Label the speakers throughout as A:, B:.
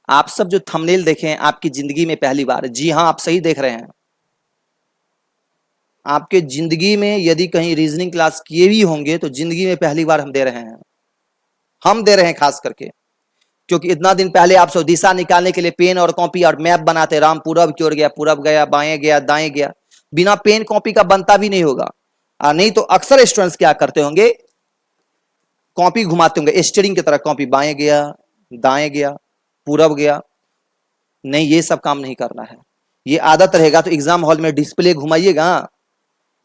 A: आप सब जो थंबनेल देखे हैं आपकी जिंदगी में पहली बार, जी हाँ आप सही देख रहे हैं। आपके जिंदगी में यदि कहीं रीजनिंग क्लास किए भी होंगे तो जिंदगी में पहली बार हम दे रहे हैं, हम दे रहे हैं खास करके। क्योंकि इतना दिन पहले आप सब दिशा निकालने के लिए पेन और कॉपी और मैप बनाते, राम पूरब की ओर गया, पूरब गया, बाएं गया, दाएं गया, बिना पेन कॉपी का बनता भी नहीं होगा। नहीं तो अक्सर स्टूडेंट्स क्या करते होंगे, कॉपी घुमाते होंगे स्टीयरिंग की तरह, कॉपी बाएं गया, दाएं गया, पूरब गया। नहीं, ये सब काम नहीं करना है। ये आदत रहेगा तो एग्जाम हॉल में डिस्प्ले घुमाइएगा,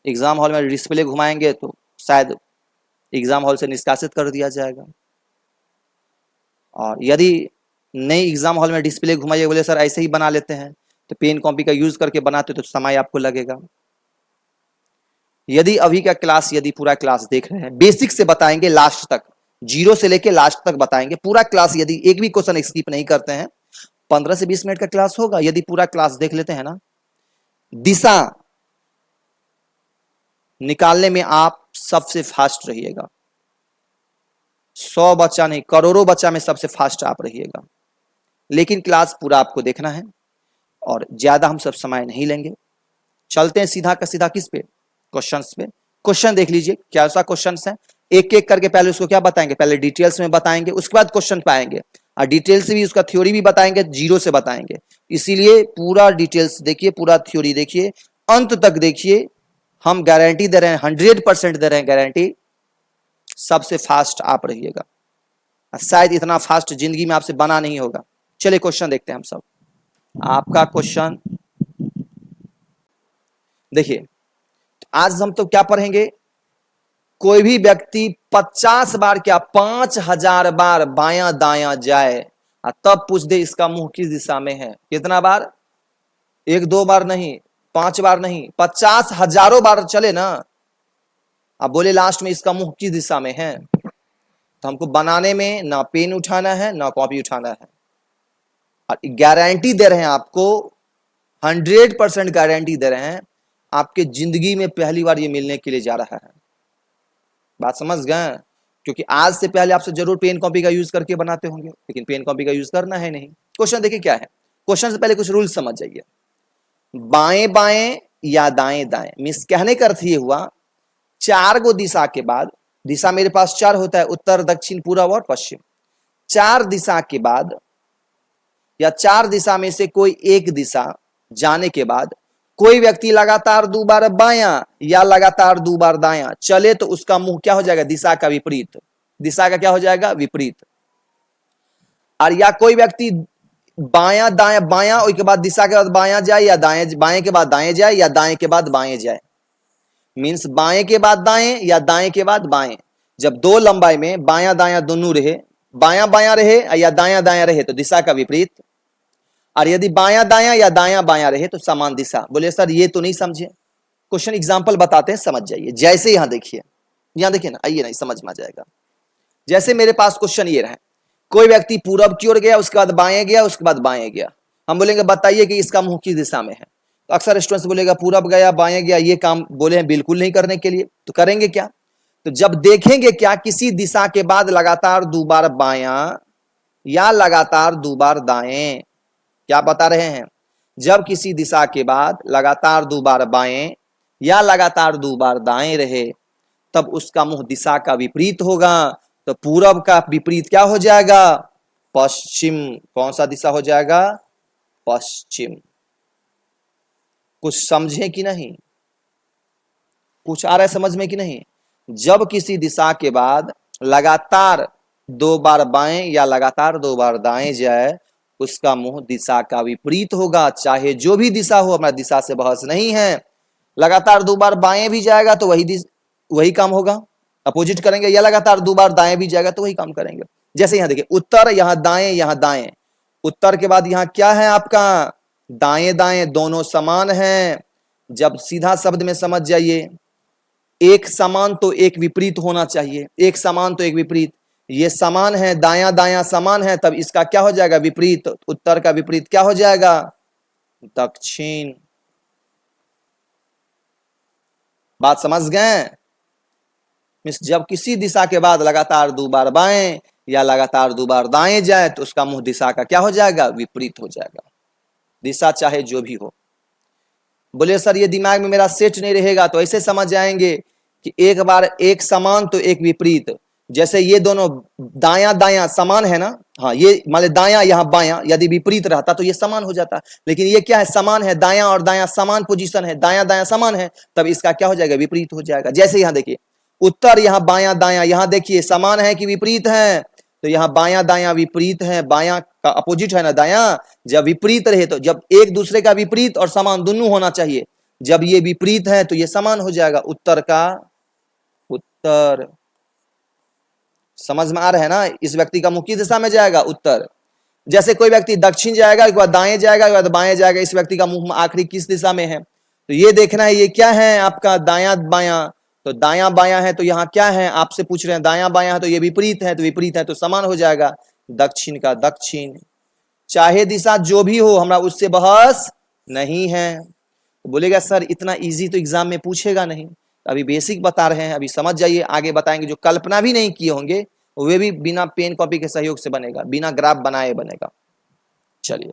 A: एग्जाम हॉल में डिस्प्ले घुमाएंगे तो शायद एग्जाम हॉल से निष्कासित कर दिया जाएगा। और यदि नई एग्जाम हॉल में डिस्प्ले घुमाइए, बोले सर ऐसे ही बना लेते हैं, तो पेन कॉपी का यूज करके बनाते तो समय आपको लगेगा। यदि अभी का क्लास, यदि पूरा क्लास देख रहे हैं, बेसिक से बताएंगे लास्ट तक, जीरो से लेके लास्ट तक बताएंगे पूरा क्लास। यदि एक भी क्वेश्चन स्किप नहीं करते हैं, 15 से 20 मिनट का क्लास होगा। यदि पूरा क्लास देख लेते हैं ना, दिशा निकालने में आप सबसे फास्ट रहिएगा। 100 बच्चा नहीं, करोड़ों बच्चा में सबसे फास्ट आप रहिएगा। लेकिन क्लास पूरा आपको देखना है और ज्यादा हम सब समय नहीं लेंगे। चलते हैं सीधा का सीधा किस पे, क्वेश्चंस पे। क्वेश्चन देख लीजिए क्या सा क्वेश्चंस हैं, एक एक करके पहले उसको क्या बताएंगे, पहले डिटेल्स में बताएंगे, उसके बाद क्वेश्चन पाएंगे और डिटेल से भी उसका थ्योरी भी बताएंगे, जीरो से बताएंगे। इसीलिए पूरा डिटेल्स देखिए, पूरा थ्योरी देखिए, अंत तक देखिए। हम गारंटी दे रहे हैं, 100% दे रहे हैं गारंटी, सबसे फास्ट आप रहिएगा। शायद इतना फास्ट जिंदगी में आपसे बना नहीं होगा। चलिए क्वेश्चन देखते हैं हम सब। आपका क्वेश्चन देखिए, आज हम तो क्या पढ़ेंगे, कोई भी व्यक्ति 50 बार क्या 5000 बार बायां दायां जाए और तब पूछ दे इसका मुंह किस दिशा में है। कितना बार, एक दो बार नहीं, 5 बार नहीं, 50 हजारों बार चले ना, अब बोले लास्ट में इसका मुंह किस दिशा में है, तो हमको बनाने में ना पेन उठाना है ना कॉपी उठाना है। और गारंटी दे रहे हैं आपको, 100% गारंटी दे रहे हैं, आपके जिंदगी में पहली बार ये मिलने के लिए जा रहा है। बात समझ गए? क्योंकि आज से पहले आपसे जरूर पेन कॉपी का यूज करके बनाते होंगे, लेकिन पेन कॉपी का यूज करना है नहीं। क्वेश्चन देखिए क्या है, क्वेश्चन से पहले कुछ रूल समझ जाइए। बाएं बाएं या दाएं दाएं, मीन्स कहने का अर्थ ये हुआ, 4 गो दिशा के बाद, दिशा मेरे पास 4 होता है, उत्तर दक्षिण पूर्व और पश्चिम। 4 दिशा के बाद या 4 दिशा में से कोई एक दिशा जाने के बाद कोई व्यक्ति लगातार 2 बार बायां या लगातार 2 बार दायां चले तो उसका मुंह क्या हो जाएगा, दिशा का विपरीत। दिशा का क्या हो जाएगा, विपरीत। और या कोई व्यक्ति बायां दायां, बायां उसके बाद दिशा के बाद बायां जाए, या दाएं, बाएं के बाद दाएं जाए, या दाएं के बाद बाएं जाए। मीन्स बाएं के बाद दाएं या दाएं के बाद बाएं। जब दो लंबाई में बायां दायां दोनों रहे, बायां बायां रहे या दायां दायां रहे तो दिशा का विपरीत, और यदि बायां दायां या दायां बायां रहे तो समान दिशा। बोले सर ये तो नहीं समझे, क्वेश्चन एग्जांपल बताते हैं, समझ जाइए। जैसे यहां देखिए, यहां देखिए ना, आइए ना, समझ में आ जाएगा। जैसे मेरे पास क्वेश्चन ये रहा, कोई व्यक्ति पूरब की ओर गया, उसके बाद बाएं गया, उसके बाद बाएं गया। हम बोलेंगे बताइए कि इसका मुंह किस दिशा में है, तो अक्सर स्टूडेंट्स बोलेगा पूरब गया, बाएं गया। ये काम बोले हैं बिल्कुल नहीं करने के लिए, तो करेंगे क्या, तो जब देखेंगे क्या, किसी दिशा के बाद लगातार 2 बार बायां या लगातार 2 बार दाएं। क्या बता रहे हैं, जब किसी दिशा के बाद लगातार 2 बार बाएं या लगातार 2 बार दाएं रहे तब उसका मुंह दिशा का विपरीत होगा। तो पूरब का विपरीत क्या हो जाएगा, पश्चिम। कौन सा दिशा हो जाएगा, पश्चिम। कुछ समझे कि नहीं, कुछ आ रहा है समझ में कि नहीं। जब किसी दिशा के बाद लगातार 2 बार बाएं या लगातार 2 बार दाएं जाए उसका मुंह दिशा का विपरीत होगा, चाहे जो भी दिशा हो। हमारा दिशा से बहस नहीं है, लगातार 2 बार बाएं भी जाएगा तो वही काम होगा, अपोजिट करेंगे, या लगातार 2 बार दाएं भी जाएगा तो वही काम करेंगे। जैसे यहां देखिए, उत्तर, यहां दाएं, यहां दाएं। उत्तर के बाद यहां क्या है आपका, दाएं दाएं, दोनों समान हैं। जब सीधा शब्द में समझ जाइए, एक समान तो एक विपरीत होना चाहिए, एक समान तो एक विपरीत। ये समान है, दायां दायां समान है, तब इसका क्या हो जाएगा, विपरीत। उत्तर का विपरीत क्या हो जाएगा, दक्षिण। बात समझ गए। जब किसी दिशा के बाद लगातार 2 बार बाएं या लगातार 2 बार दाएं जाए तो उसका मुंह दिशा का क्या हो जाएगा, विपरीत हो जाएगा, दिशा चाहे जो भी हो। बोले सर ये दिमाग में मेरा सेट नहीं रहेगा, तो ऐसे समझ जाएंगे कि एक बार एक समान तो एक विपरीत, जैसे ये दोनों दाया दाया समान है ना, हाँ ये मान लो दाया यहाँ बाया, यदि विपरीत रहता तो ये समान हो जाता, लेकिन ये क्या है, समान है, दाया और दाया समान पोजीशन है, दाया दाया समान है, तब इसका क्या हो जाएगा, विपरीत हो जाएगा। जैसे यहाँ देखिए उत्तर, यहाँ बाया दाया, यहाँ देखिए समान है कि विपरीत है, तो यहाँ बाया दाया विपरीत है, बाया का अपोजिट है ना दाया, जब विपरीत रहे तो जब एक दूसरे का विपरीत और समान दोनों होना चाहिए, जब ये विपरीत है तो ये समान हो जाएगा, उत्तर का उत्तर। समझ में आ रहा है ना, इस व्यक्ति का मुंह किस दिशा में जाएगा, उत्तर। जैसे कोई व्यक्ति दक्षिण जाएगा, एक बार दाएं जाएगा, एक बार बाएं जाएगा, इस व्यक्ति का मुंह आखिरी किस दिशा में है, तो ये देखना है ये क्या है आपका दाया बाया, तो दाया बाया है तो यहाँ क्या है, आपसे पूछ रहे हैं दाया बाया है तो ये विपरीत है, तो विपरीत है तो समान हो जाएगा, दक्षिण का दक्षिण। चाहे दिशा जो भी हो, हमरा उससे बहस नहीं है। तो बोलेगा सर इतना इजी तो एग्जाम में पूछेगा नहीं, अभी बेसिक बता रहे हैं, अभी समझ जाइए, आगे बताएंगे, जो कल्पना भी नहीं किए होंगे वे भी बिना पेन कॉपी के सहयोग से बनेगा, बिना ग्राफ बनाए बनेगा। चलिए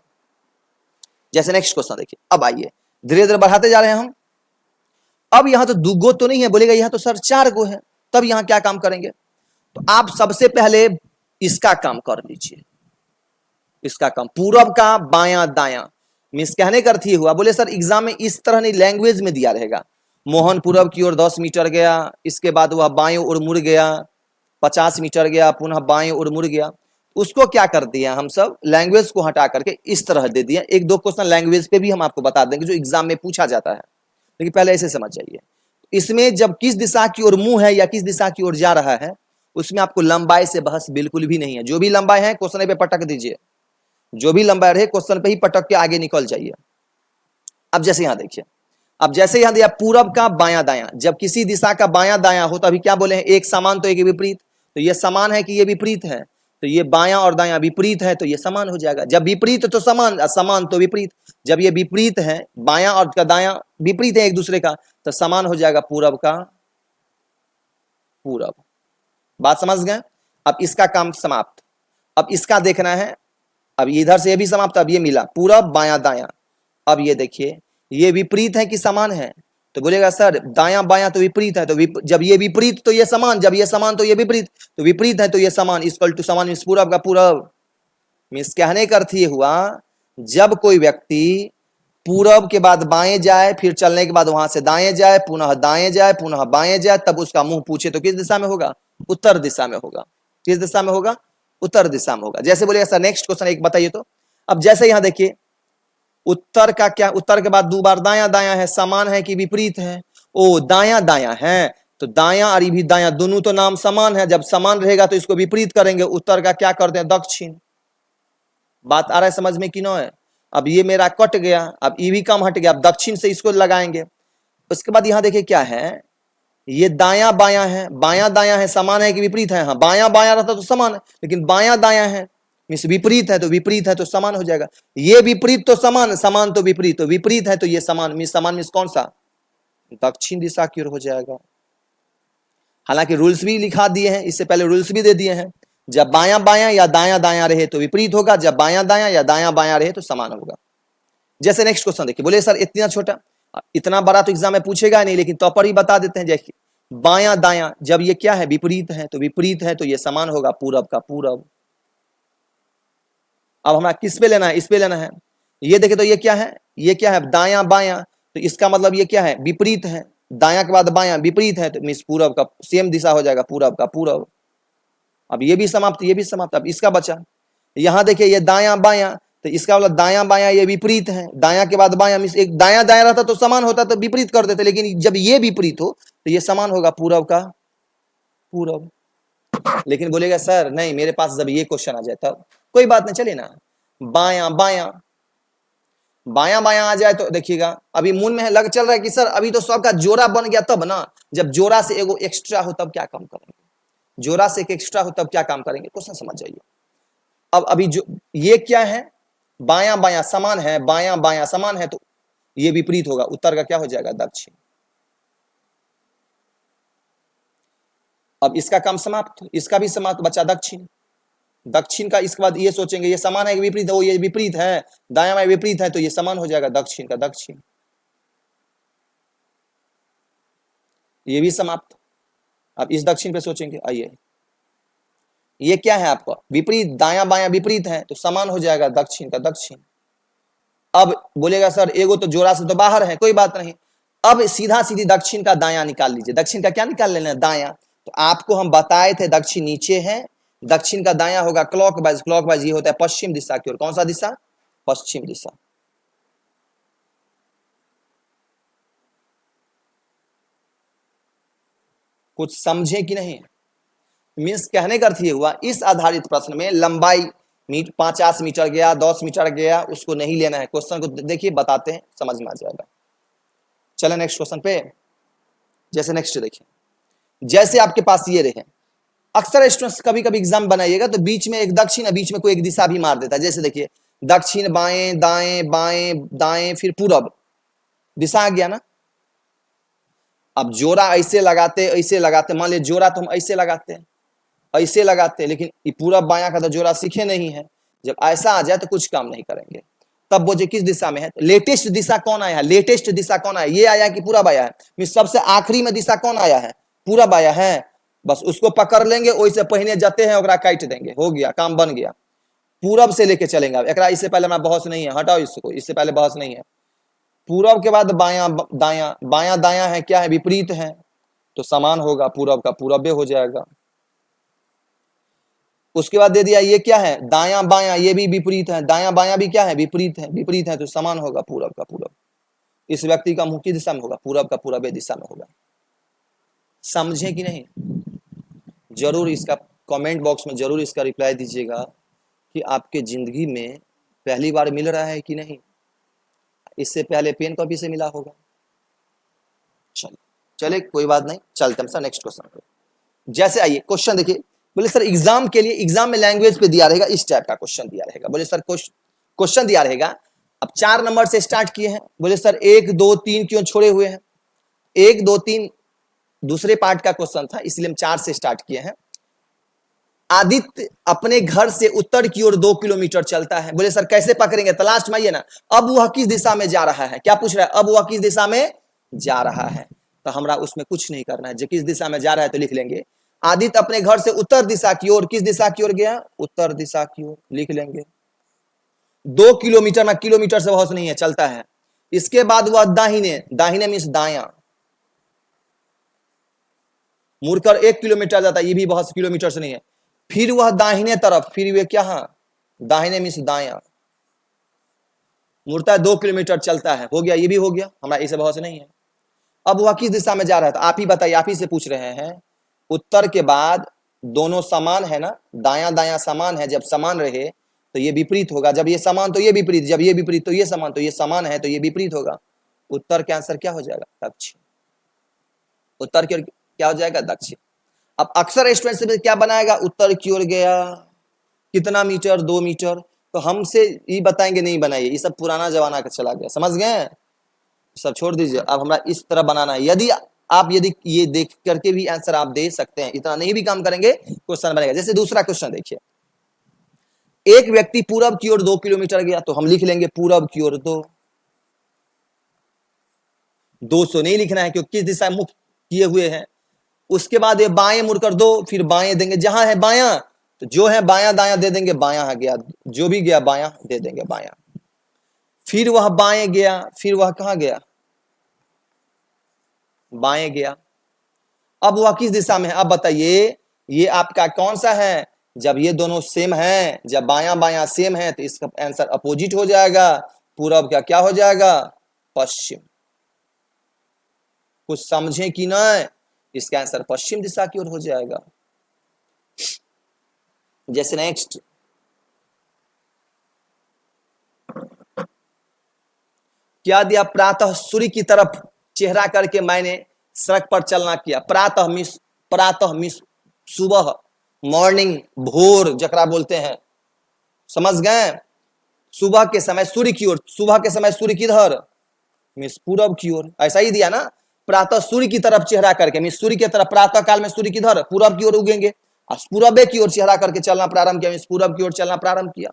A: जैसे नेक्स्ट क्वेश्चन देखिए, अब आइए धीरे धीरे बढ़ाते जा रहे हैं हम। अब यहां तो 2 गो तो नहीं है, बोलेगा यहां तो सर 4 गो है, तब यहां क्या काम करेंगे, तो आप सबसे पहले इसका काम कर लीजिए, इसका काम पूरब का बाया दाया, मीन्स कहने का अर्थ ये हुआ, बोले सर एग्जाम में इस तरह नहीं लैंग्वेज में दिया रहेगा, मोहन पूरब की ओर 10 मीटर गया, इसके बाद वह बाएं ओर मुड़ गया, 50 मीटर गया, पुनः बाएं ओर मुड़ गया, उसको क्या कर दिया हम सब, लैंग्वेज को हटा करके इस तरह दे दिया। 1-2 क्वेश्चन लैंग्वेज पे भी हम आपको बता देंगे जो एग्जाम में पूछा जाता है, लेकिन पहले ऐसे समझ जाइए, इसमें जब किस दिशा की ओर मुंह है या किस दिशा की ओर जा रहा है, उसमें आपको लंबाई से बहस बिल्कुल भी नहीं है, जो भी लंबाई है क्वेश्चन पे पटक दीजिए, जो भी लंबाई रहे क्वेश्चन पे ही पटक के आगे निकल जाइए। अब जैसे यहां देखिए, अब जैसे यहां दिया पूरब का बाया दाया, जब किसी दिशा का बाया दाया हो तो अभी क्या बोले हैं, एक समान तो एक विपरीत, तो ये समान है कि ये विपरीत है, तो ये बाया और दाया विपरीत है तो ये समान हो जाएगा, जब विपरीत तो समान, समान तो विपरीत, जब ये विपरीत है बाया और का दाया विपरीत है एक दूसरे का, तो समान हो जाएगा पूरब का पूरब। बात समझ गए, अब इसका काम समाप्त। अब इसका देखना है, अब इधर से ये भी समाप्त, अब ये मिला पूरब बाया दाया। अब ये देखिए ये विपरीत है कि समान है, तो बोलेगा सर दाया बाया तो विपरीत है, तो जब ये विपरीत तो ये समान, जब ये समान तो ये विपरीत, तो विपरीत है तो ये समान, इक्वल टू समान मीन्स पूरब का पूरब। मीन्स कहने का अर्थ ये हुआ, जब कोई व्यक्ति पूरब के बाद बाएं जाए, फिर चलने के बाद वहां से दाएं जाए, पुनः दाएं जाए, पुनः बाएं जाए, तब उसका मुंह पूछे तो किस दिशा में होगा, उत्तर दिशा में होगा। किस दिशा में होगा, उत्तर दिशा में होगा। जैसे बोलेगा सर नेक्स्ट क्वेश्चन एक बताइए, तो अब जैसे यहां देखिए उत्तर का क्या, उत्तर के बाद 2 बार दाया दाया है, समान है कि विपरीत है, ओ दाया दाया है, तो दाया और भी दाया दोनों तो नाम समान है, जब समान रहेगा तो इसको विपरीत करेंगे, उत्तर का क्या करते हैं, दक्षिण। बात आ रहा है समझ में कि नहीं है। अब ये मेरा कट गया, अब ये भी कम हट गया, अब दक्षिण से इसको लगाएंगे। उसके बाद यहां देखिए क्या है, ये दाया बाया है, बाया दाया है, समान है कि विपरीत है, हाँ बाया बाया रहता तो समान है, लेकिन बाया दाया है मीन्स विपरीत है, तो विपरीत है तो समान हो जाएगा। ये विपरीत तो समान, समान तो विपरीत, तो विपरीत है तो ये समान मीन्स कौन सा, दक्षिण दिशा की ओर हो जाएगा। हालांकि रूल्स भी लिखा दिए हैं, इससे पहले रूल्स भी दे दिए हैं, जब बाया बाया या दाया दाया रहे तो विपरीत होगा, जब बाया दाया या दाया बाया रहे तो समान होगा। जैसे नेक्स्ट क्वेश्चन देखिए, बोले सर इतना छोटा, इतना बड़ा तो एग्जाम में पूछेगा नहीं, लेकिन तो पर ही बता देते हैं। जैसे बाया दाया, जब ये क्या है, विपरीत है, तो विपरीत है तो ये समान होगा, पूरब का पूरब। अब हमारा किस पे लेना है, इस पे लेना है। ये देखे तो ये क्या है, ये क्या है, दाया बाया, तो इसका मतलब ये क्या है, विपरीत है, दाया के बाद बाया विपरीत है, तो मीन्स पूरब का सेम दिशा हो जाएगा, पूरब का पूरब। अब ये भी समाप्त, ये भी समाप्त। अब इसका बचा, यहां देखिए ये दाया बाया, तो इसका मतलब दाया बाया ये विपरीत है, दाया के बाद बाया मीन्स एक दाया दाया रहता तो समान होता तो विपरीत कर देते, लेकिन जब ये विपरीत हो तो ये समान होगा, पूरब का पूरब। लेकिन बोलेगा सर नहीं मेरे पास जब ये क्वेश्चन आ जाए तब, कोई बात नहीं, चलिए ना, बाया बाया बाया बाया आ जाए तो देखिएगा, अभी मुन में लग चल रहा है कि सर अभी तो सबका जोड़ा बन गया, तब ना, जब जोड़ा से एगो एक्स्ट्रा हो तब क्या काम करेंगे, जोड़ा से एक एक्स्ट्रा हो तब क्या काम करेंगे, क्वेश्चन समझ जाइए। अब अभी जो ये क्या है, बाया बाया समान है, बाया बाया समान है, तो ये विपरीत होगा, उत्तर का क्या हो जाएगा, दक्षिण। अब इसका काम समाप्त, इसका भी समाप्त, बचा दक्षिण। दक्षिण का इसके बाद ये सोचेंगे ये समान है कि विपरीत है, वो ये विपरीत है, दायां बायां विपरीत है तो ये समान हो जाएगा, दक्षिण का दक्षिण, ये भी समाप्त। अब इस दक्षिण पे सोचेंगे, आइए ये क्या है आपका विपरीत, दायां बायां विपरीत है तो समान हो जाएगा, दक्षिण का दक्षिण। अब बोलेगा सर एगो तो जोड़ा से तो बाहर है, कोई बात नहीं, अब सीधा सीधी दक्षिण का दायां निकाल लीजिए। दक्षिण का क्या निकाल लेना है, दायां। तो आपको हम बताए थे दक्षिण नीचे है, दक्षिण का दायां होगा क्लॉकवाइज, क्लॉकवाइज ये होता है पश्चिम दिशा की ओर। कौन सा दिशा, पश्चिम दिशा। कुछ समझे कि नहीं, मीन्स कहने का अर्थ ये हुआ इस आधारित प्रश्न में लंबाई 50 मीटर गया, 10 मीटर गया, उसको नहीं लेना है, क्वेश्चन को देखिए बताते हैं, समझ में आ जाएगा। चले नेक्स्ट क्वेश्चन पे। जैसे नेक्स्ट देखिए, जैसे आपके पास ये रहे, अक्सर स्टूडेंट्स कभी कभी एग्जाम बनाइएगा तो बीच में एक दक्षिण, बीच में कोई एक दिशा भी मार देता है। जैसे देखिए दक्षिण, बाएं दाएं, बाएं दाएं, फिर पूरब, दिशा आ गया ना। अब जोड़ा ऐसे लगाते, मान लीजिए जोड़ा तो हम ऐसे लगाते हैं, लेकिन ये पूरब बायां का तो जोड़ा सीखे नहीं है। जब ऐसा आ जाए तो कुछ काम नहीं करेंगे। तब वो जो किस दिशा में है, लेटेस्ट दिशा कौन आया है, लेटेस्ट दिशा कौन आया, ये आया कि पूरब आया है, सबसे आखिरी में दिशा कौन आया है, पूरब आया है। बस उसको पकड़ लेंगे, वैसे पहने जाते हैं ओकरा काट देंगे, हो गया काम बन गया। पूरब से लेके चलेंगे। अब एकरा इससे पहले हमारा बहस नहीं है, हटाओ इसको, इससे पहले बहस नहीं है। पूरब के बाद बायां दायां, बायां दायां है क्या है, विपरीत है तो समान होगा, पूरब का पूरब हो जाएगा। उसके बाद दे दिया ये क्या है, दायां बायां, ये भी विपरीत है, दायां बायां भी क्या है, विपरीत है, विपरीत है तो समान होगा, पूरब का पूरब। इस व्यक्ति का मुंह की दिशा में होगा, पूरब का पूरब दिशा में होगा। समझे कि नहीं, जरूर इसका कमेंट बॉक्स में जरूर इसका रिप्लाई दीजिएगा कि आपके जिंदगी में पहली बार मिल रहा है कि नहीं, इससे पहले पेन कॉपी से मिला होगा। चले कोई बात नहीं, चलते हम सर नेक्स्ट क्वेश्चन पे। जैसे आइए क्वेश्चन देखिए, बोले सर एग्जाम के लिए, एग्जाम में लैंग्वेज पे दिया रहेगा, इस टाइप का क्वेश्चन दिया रहेगा। बोले सर क्वेश्चन दिया रहेगा, अब 4 नंबर से स्टार्ट किए हैं। बोले सर 1 2 3 क्यों छोड़े हुए हैं, 1 2 3 दूसरे पार्ट का क्वेश्चन था, इसलिए हम 4 से स्टार्ट किए हैं। आदित्य अपने घर से उत्तर की ओर 2 किलोमीटर चलता है। बोले सर कैसे पकड़ेंगे, तलाश में आइए ना। अब वह किस दिशा में जा रहा है, क्या पूछ रहा है, अब वह किस दिशा में जा रहा है। तो हमरा उसमें कुछ नहीं करना है, जो किस दिशा में जा रहा है तो लिख लेंगे आदित्य अपने घर से उत्तर दिशा की ओर, किस दिशा की ओर गया, उत्तर दिशा की ओर, लिख लेंगे। 2 किलोमीटर में किलोमीटर से बहुत नहीं है, चलता है। इसके बाद वह दाहिने, दाहिने मीन्स दायां, मुड़कर 1 किलोमीटर जाता है, ये भी बहुत किलोमीटर से नहीं है। फिर वह दाहिने तरफ, फिर वे क्या है, दाहिने मीन्स दायां, मुड़ता है 2 किलोमीटर चलता है, हो गया, ये भी हो गया, हमारा इसे बहुत नहीं है। अब वह किस दिशा में जा रहा है तो आप ही बताइए, आप ही से पूछ रहे हैं। उत्तर के बाद दोनों समान है ना, दायां दायां समान है, जब समान रहे तो ये विपरीत होगा, जब ये समान तो ये विपरीत, जब ये विपरीत तो ये समान, तो ये समान है तो ये विपरीत होगा। उत्तर के आंसर क्या हो जाएगा, दक्षिण। उत्तर की ओर क्या हो जाएगा, दक्षिण। अब अक्सर स्टूडेंट से क्या बनाएगा, उत्तर की ओर गया, कितना मीटर, 2 मीटर, तो हमसे ये बताएंगे नहीं बनाइए, ये सब पुराना जमाना का चला गया, समझ गए, सब छोड़ दीजिए। अब हमारा इस तरह बनाना है। यदि ये देख करके भी आंसर आप दे सकते हैं, इतना नहीं भी काम करेंगे क्वेश्चन बनेगा। जैसे दूसरा क्वेश्चन देखिए, एक व्यक्ति पूरब की ओर 2 किलोमीटर गया, तो हम लिख लेंगे पूरब की ओर 2, 200 नहीं लिखना है क्योंकि किस दिशा मुख किए हुए हैं। उसके बाद ये बाएं मुड़कर 2, फिर बाएं देंगे, जहां है बायां तो जो है बायां दायां दे देंगे, बायां गया, जो भी गया बायां दे देंगे, बायां। फिर वह बाएं गया, फिर वह कहां गया, बाएं गया। अब वह किस दिशा में है, अब बताइए ये आपका कौन सा है, जब ये दोनों सेम है, जब बायां बायां सेम है तो इसका आंसर अपोजिट हो जाएगा, पूरब का क्या हो जाएगा, पश्चिम। कुछ समझे कि नहीं, इसका आंसर पश्चिम दिशा की ओर हो जाएगा। जैसे नेक्स्ट, क्या दिया, प्रातः सूर्य की तरफ चेहरा करके मैंने सड़क पर चलना किया। प्रातः मिस सुबह, मॉर्निंग, भोर जकरा बोलते हैं, समझ गए। सुबह के समय सूर्य की ओर, सुबह के समय सूर्य किधर, मिस पूरब की ओर, ऐसा ही दिया ना। प्रातः सूर्य की तरफ चेहरा करके, मिस सूर्य की तरफ, प्रातः काल में सूर्य किधर, पूरब की ओर उगेंगे। पूरब की ओर चेहरा करके चलना प्रारंभ किया, पूरब की ओर चलना प्रारंभ किया।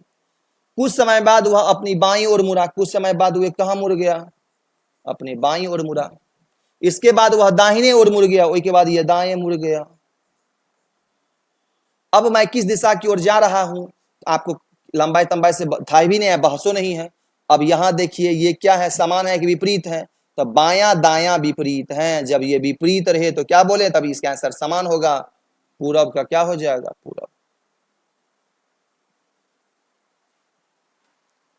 A: कुछ समय बाद वह अपनी बाईं ओर मुड़ा, कुछ समय बाद वह कहां मुड़ गया, अपनी बाईं ओर मुड़ा। इसके बाद वह दाहिने ओर मुड़ गया, उसके बाद यह दाएं मुड़ गया। अब मैं किस दिशा की ओर जा रहा हूं, आपको लंबाई तंबाई से था भी नहीं है, बहसो नहीं है। अब यहां देखिए ये क्या है, समान है कि विपरीत है, तो बायां दायां विपरीत है। जब ये विपरीत रहे तो क्या बोले, तभी इसका आंसर समान होगा। पूरब का क्या हो जाएगा, पूरब।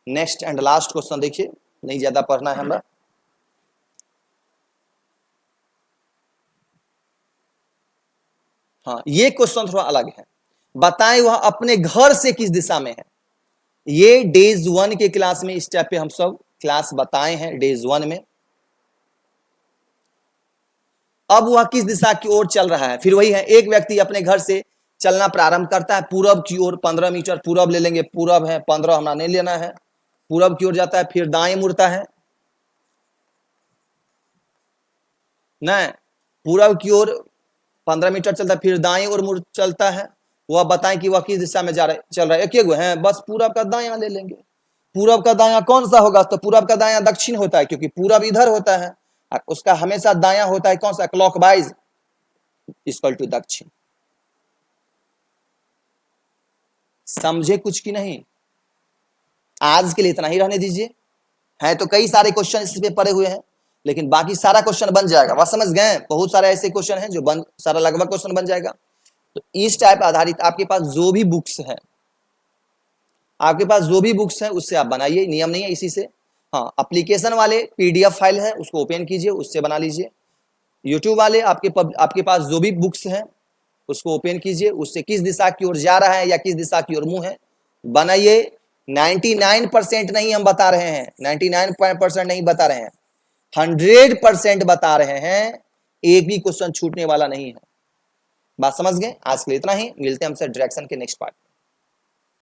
A: नेक्स्ट एंड लास्ट क्वेश्चन देखिए, नहीं ज्यादा पढ़ना है हमें। हाँ, ये क्वेश्चन थोड़ा अलग है। बताएं वह अपने घर से किस दिशा में है। ये डेज 1 के क्लास में इस टाइप पे हम सब क्लास बताए हैं, डेज 1 में। अब वह किस दिशा की ओर चल रहा है, फिर वही है, एक व्यक्ति अपने घर से चलना प्रारंभ करता है पूरब की ओर, 15 मीटर पूरब ले लेंगे, पूरब है 15, हमारा नहीं लेना है। पूरब की ओर जाता है, फिर दाएं मुड़ता है, नहीं, पूरब की ओर 15 मीटर चलता है, फिर दाएं ओर मुड़ चलता है। वह बताएं कि वह किस दिशा में जा रहा है, चल रहा है, एक गो है बस, पूरब का दायां ले लेंगे। पूरब का दायां कौन सा होगा, तो पूरब का दायां दक्षिण होता है, क्योंकि पूरब इधर होता है, उसका हमेशा दायां होता है कौन सा, क्लॉकवाइज इक्वल टू दक्षिण। समझे कुछ की नहीं। आज के लिए इतना ही रहने दीजिए, है तो कई सारे क्वेश्चन इस पे पड़े हुए हैं, लेकिन बाकी सारा क्वेश्चन बन जाएगा। वह समझ गए, बहुत सारे ऐसे क्वेश्चन हैं जो सारा लगभग क्वेश्चन बन जाएगा। तो इस टाइप आधारित आपके पास जो भी बुक्स हैं, आपके पास जो भी बुक्स हैं उससे आप बनाइए, नियम नहीं है इसी से। हाँ, एप्लीकेशन वाले पीडीएफ फाइल है उसको ओपन कीजिए, उससे बना लीजिए। यूट्यूब वाले आपके पास जो भी बुक्स हैं उसको ओपन कीजिए, उससे किस दिशा की ओर जा रहा है या किस दिशा की ओर मुंह है बनाइए। 99% नहीं हम बता रहे हैं, 99% नहीं बता रहे हैं, 100% बता रहे हैं, एक भी क्वेश्चन छूटने वाला नहीं है। बात समझ गए। आज के लिए इतना ही, मिलते हैं हमसे डायरेक्शन के नेक्स्ट पार्ट।